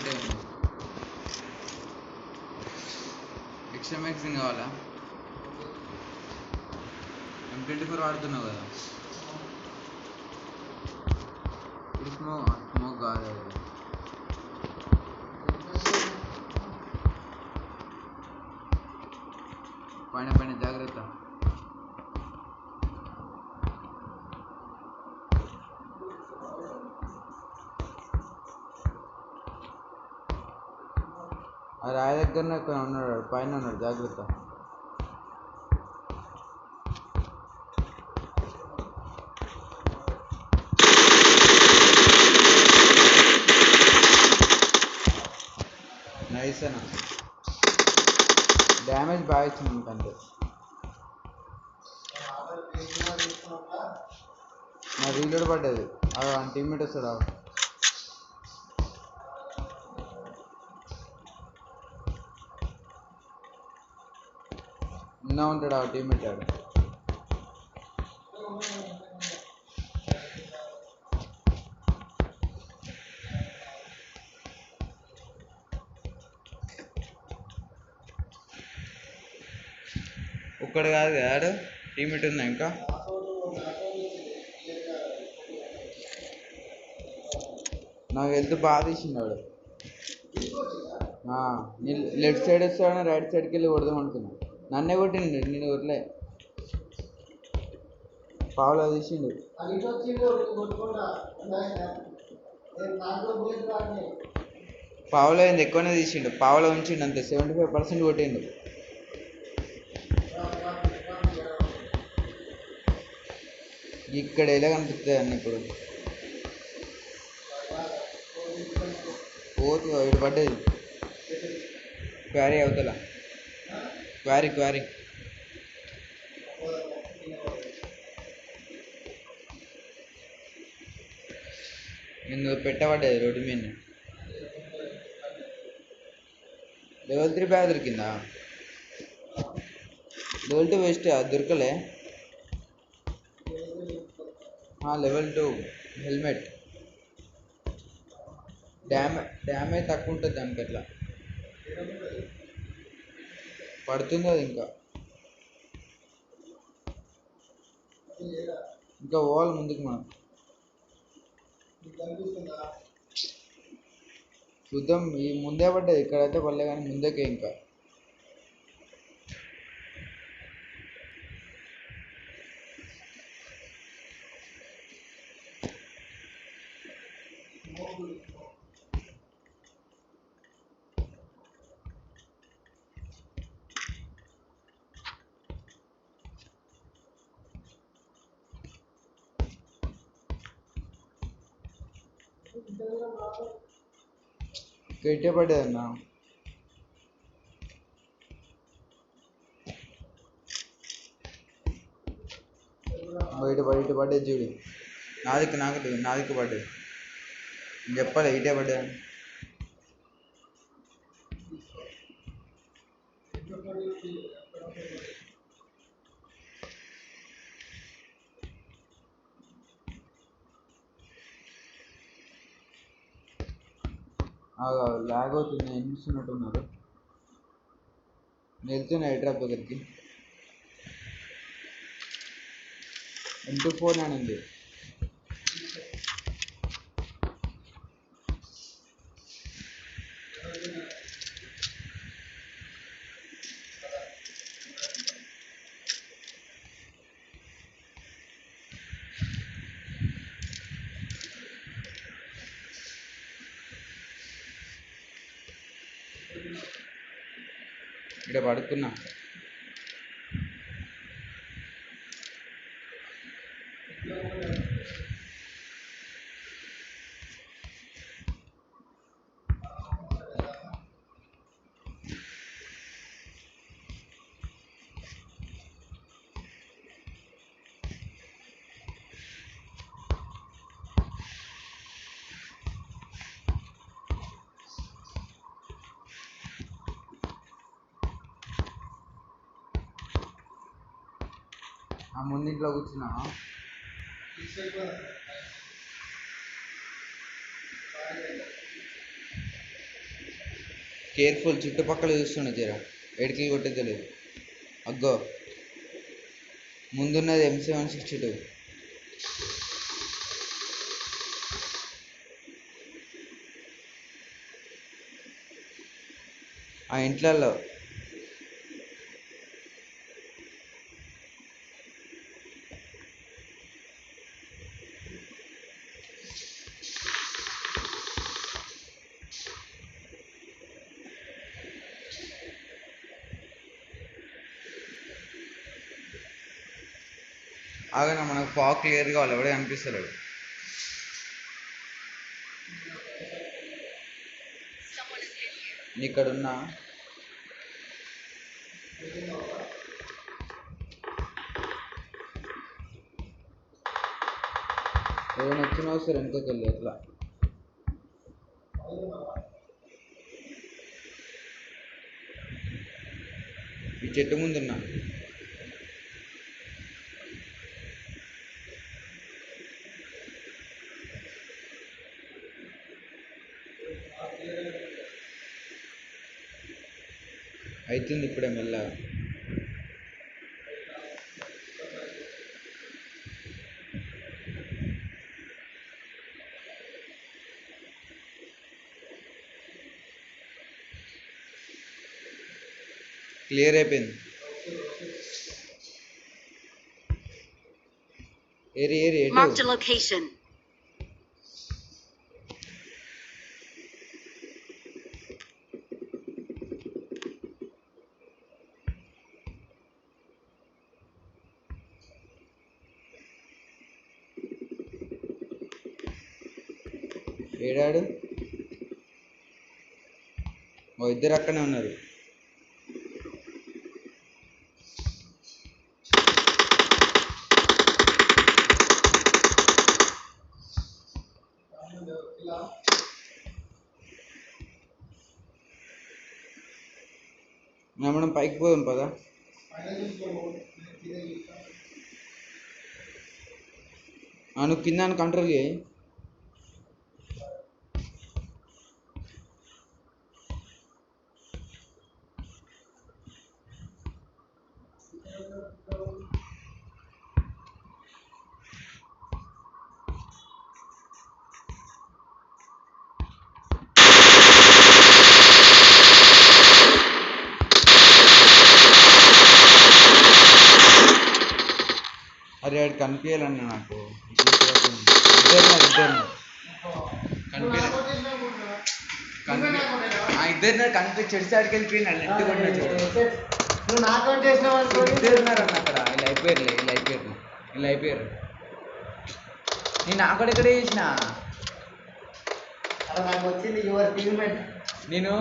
ఒకటే ఉంది. Extra magazine కావాలా? M24 వాడుతున్నావు కదా, ఇది స్మోక్ కాదు అది. పైన పైన జాగ్రత్త. ఆ రాయి దగ్గరనే ఉన్నాడు, పైన ఉన్నాడు, జాగ్రత్త. నైస్ అన్న, డ్యామేజ్ బాగా ఇచ్చింది ఇంకంతే. నా రీలోడ్ పడ్డది, అది 1 టీమ్మేట్ వస్తాడు. ఉన్నా ఉంటాడు ఆ టీమ్మేట్ ఆడు. ఒక్కడు కాదు కదా ఆడు, టీమ్మేట్ ఉందా ఇంకా? నాకు హెల్త్ బాగా తీసిండాడు. నేను లెఫ్ట్ సైడ్ వస్తాడని రైట్ సైడ్కి వెళ్ళి కొడదాం అనుకున్నా, నన్నే కొట్టిండు, నేను కొట్టలే. పావులా తీసిండు. పావులో ఏంది ఎక్కువనే తీసిండు, పావులో ఉంచిండు అంతే, 75% కొట్టిండు. ఇక్కడ ఎలా కనిపిస్తుంది అన్న ఇప్పుడు? పోతు ఇటు పడ్డది, క్వారీ అవతల, క్వారీ నిన్ను పెట్టబడ్డది రోడ్డు మీద. లెవెల్ 3 బ్యాగ్ దొరికిందా? లెవెల్ 2 వేస్ట్, అది దొరకలే. లెవెల్ 2 హెల్మెట్ డ్యామేజ్ తక్కువ ఉంటుంది దానికి, అట్లా పడుతుంది అది. ఇంకా పోవాలి ముందుకు మనం, చూద్దాం. ఈ ముందే పడ్డది, ఇక్కడైతే పడలే కానీ ముందుకే ఇంకా. ఇటే పడ్డది అన్న, ఇటు పడ్డది చూడు. నాదికి పడ్డది, నేను చెప్పాలి ఇటే పడ్డది. లాగ్ అవుతుంది, ఏం చూస్తున్నట్టున్నారు. నేను వెళ్తున్నా హైడ్రాప్ దగ్గరికి. M24 ఉంది. ఇక్కడ పడుకున్నా. ఆ ముందింట్లో కూర్చున్నా. కేర్ఫుల్, చుట్టుపక్కల చూస్తుండే జర ఎడికి కొట్టేది. అగ్గో ముందున్నది M762. ఆ ఇంట్లలో ఆగన మనకు ఫాగ్ క్లియర్ కావాలి, ఎవడే కనిపిస్తలేడు. ఇక్కడున్నా ఏదైనా వచ్చినా వస్తారు వెనుకకి వెళ్ళి అట్లా. ఈ చెట్టు ముందున్నా అవుతుంది ఇప్పుడే మెల్లగా. క్లియర్ అయిపోయింది. ఏరి ఏరి Marked a location. ఏడాడు. ఓ ఇద్దరు అక్కనే ఉన్నారు. మనం పైకి పోదాం పదా. నువ్వు కింద కంట్రోల్ చేయి. అరే వాడు కనిపించాలన్నా నాకు. ఇద్దరు కనిపించి చెడిసాడికి వెళ్ళిపోయినాడు. నెట్ కొట్టిన ఇద్దరు ఉన్నారన్న అక్కడ. ఇలా అయిపోయారు. నేను అక్కడ ఎక్కడ చేసిన నేను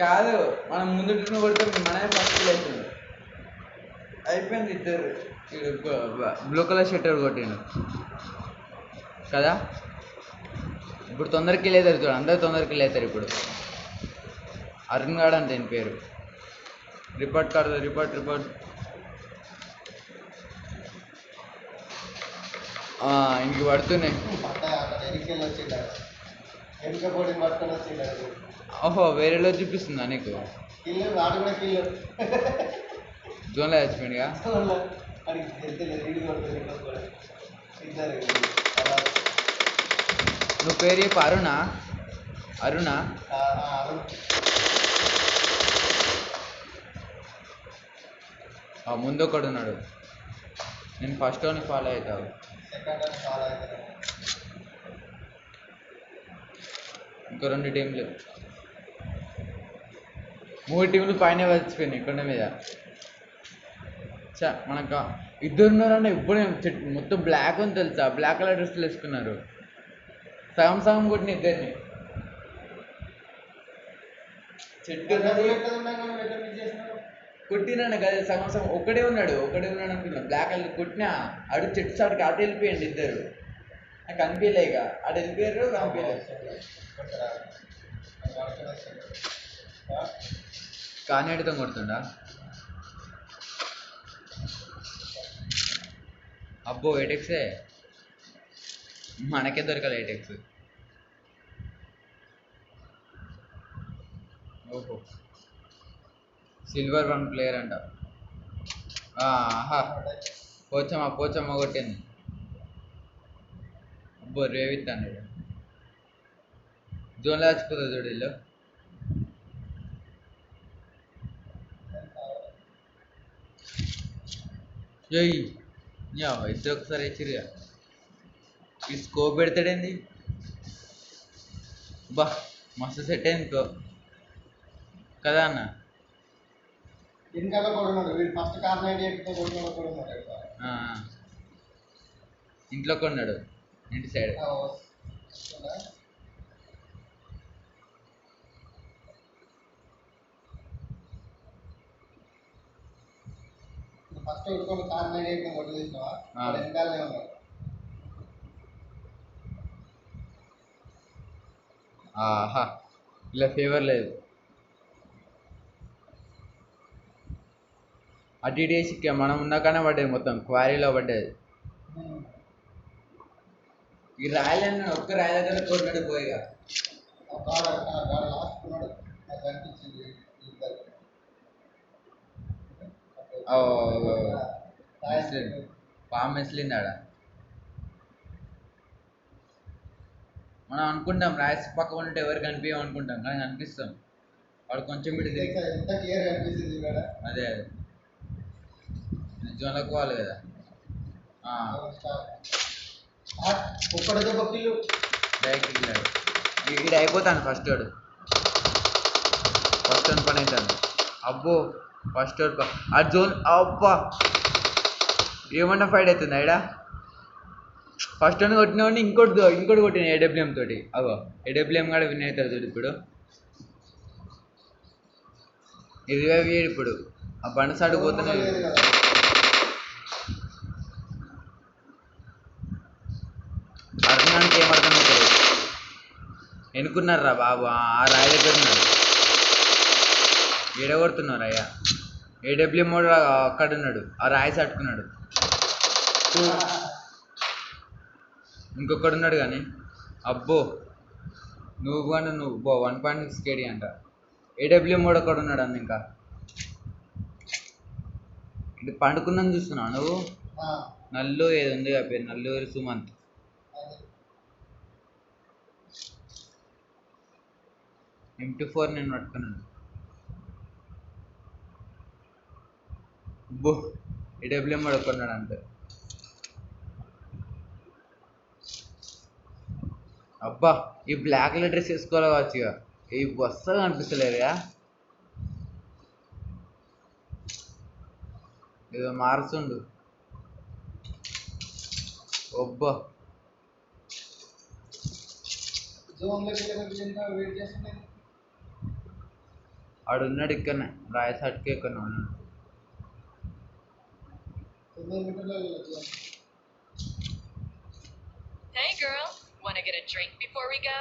కాదు, మనం ముందు కొడితే మనమే ఫస్ట్ అవుతుంది. అయిపోయింది. ఇద్దరు బ్లూ కలర్ షర్ట్ కొట్టిండు కదా. ఇప్పుడు తొందరకి వెళ్ళేదారు చూడు, అందరు తొందరకి వెళ్ళేతారు ఇప్పుడు. అరుణ్ గాడు అంత ఆయన పేరు. రిపోర్ట్ కార్డు రిపోర్ట్ ఇంటికి పడుతున్నాయి. ఓహో వేరేలో చూపిస్తుందా నీకు? జోన్లో చచ్చిపోయిందిగా. నువ్వు పేరు చెప్పు. అరుణా ముందు ఒకడు ఉన్నాడు. నేను ఫస్ట్ అని ఫాలో అవుతావు. ఇంకా 2 టీంలు, 3 టీంలు పైన వచ్చిపోయినాయి కొండ మీద. మనకు ఇద్దరు ఉన్నారన్న. ఇప్పుడే మొత్తం బ్లాక్ అని తెలుసా, బ్లాక్ కలర్ డ్రెస్సులు వేసుకున్నారు. సగం కొట్టిన ఇద్దరిని. చెట్టు కొట్టినాను కదా సగం. ఒకడే ఉన్నాడు అనుకున్నా. బ్లాక్ కలర్ కొట్టినా అడు చెట్టు చాటుకి అటు వెళ్ళిపోయండి ఇద్దరు. నాకు అనిపించలే. ఇక అటు వెళ్ళిపోయారు. కనిపించలేదు. కానేటితో కొడుతుండా. అబ్బో 8x మనకే దొరకాలి 8x. ఓహో, సిల్వర్ 1 ప్లేయర్ అంట. ఆహా, పోచమ్మ పోచమ్మ కొట్టింది. అబ్బో రేవిత్ అన్నాడు. జోన్లో చచ్చిపోతుంది చూడు వీళ్ళు. ఏయ్, ఇద్దరు ఒకసారి ఇచ్చిరుగా. ఈ స్కోప్ పెడతాడేంది? బా, మస్తు సెట్ అయింది కదా అన్న. ఆ, ఇంట్లో కొన్నాడు, ఇంటి సైడ్. ఆహా, ఇలా ఫేవర్ లేదు. అటు ఇటు వేసి మనం ఉన్నాకనే పడ్డది, మొత్తం క్వారీలో పడ్డది. ఈ రాయలన్న ఒక్క రాయి దగ్గర కొట్టినట్టు పోయిగా. పాము మెస్లింది ఆడ. మనం అనుకుంటాం రాయస్ పక్క ఉంటే ఎవరు కనిపించాం అనుకుంటాం, కానీ కనిపిస్తాం. వాడు కొంచెం ఇటు తిరిగి అదే అదే జోన్లోకి పోవాలి కదా. డైరెక్ట్ వెళ్ళాడు. ఈడు అయిపోతాను ఫస్ట్ వాడు. ఫస్ట్ వన్ పని అవుతాను. అబ్బో, ఫస్ట్ ఆ జోన్. అబ్బా, ఏమన్నా ఫైట్ అవుతుంది ఐడా. ఫస్ట్ వన్ కొట్టినవాడిని ఇంకోటి కొట్టిన ఏడబ్ల్యూఎం తోటి. అగో ఏడబ్ల్యూఎం కూడా విన్ అవుతారు చూడు ఇప్పుడు. రివైవ్ చేయడు ఇప్పుడు. ఆ బండి సాడు పోతున్నాయి. అర్థానికి ఏమర్థం అవుతుంది. ఎన్నుకున్నారా బాబు, ఆ రాయి దగ్గర ఉన్నారు. ఏడగొడుతున్నారు అయ్యా. ఏడబ్ల్యూఎం కూడా అక్కడ ఉన్నాడు, ఆ రాయి సట్టుకున్నాడు. ఇంకొకడు ఉన్నాడు కానీ. అబ్బో, నువ్వు 1.6 KD అంట. ఏడబ్ల్యూఎం కూడా ఒకడు ఉన్నాడు అన్న. ఇంకా ఇది పండుకుందని చూస్తున్నావు నువ్వు. నల్లు ఏది ఉంది ఆ పేరు, నల్లూరి సుమంత్. M24 నేను పట్టుకున్నాను. అబ్బో, ఏడబ్ల్యూఎం కూడా ఒకడున్నాడు అంతే. అబ్బా, ఈ బ్లాక్ కలర్ డ్రెస్ వేసుకోవాలి కావచ్చు. ఇక ఈ వస్తగా అనిపిస్తలేదుగా. ఏదో మారుతుండు. అబ్బా, ఆడున్నాడు ఇక్కడనే రాయసాట్కి ఇక్కడ ఉన్నాడు. Hey girl, wanna get a drink before we go?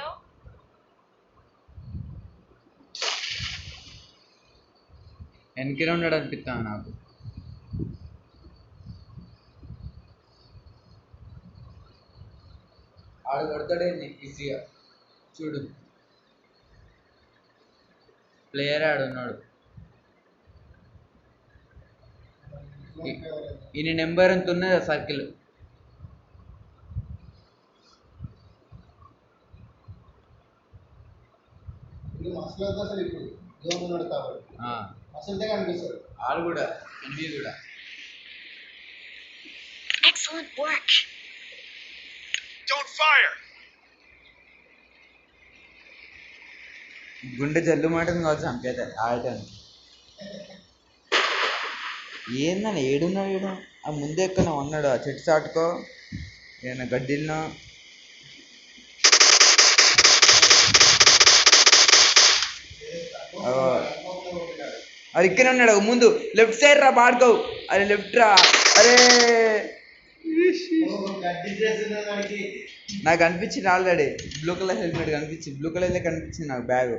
వెనకనే ఉన్నాడు అనిపిస్తాను నాకు. ఆడు కొడతాడేంది ఈజీగా చూడు. ప్లేయర్ ఆడున్నాడు. ఈయన నెంబర్ ఎంత ఉన్నది సర్కిల్. ఆడు కూడా ఎనిమిది కూడా. Excellent work. Don't fire. గుండె జల్లు మాటని కావచ్చు అంకైతే ఆడటాను. ఏందని ఏడున్నాడు ఏడు. ఆ ముందే ఎక్కడ ఉన్నాడు, ఆ చెట్టు చాటుకో ఏమైనా గడ్డిల్లో. అది ఇక్కడే ఉన్నాడు ముందు. లెఫ్ట్ సైడ్ రా పాడుకోవు. అరే లెఫ్ట్ రా. అరే నాకు అనిపించింది ఆల్రెడీ. బ్లూ కలర్ హెల్మెట్ కనిపించింది, బ్లూ కలర్లో కనిపించింది నాకు బ్యాగ్.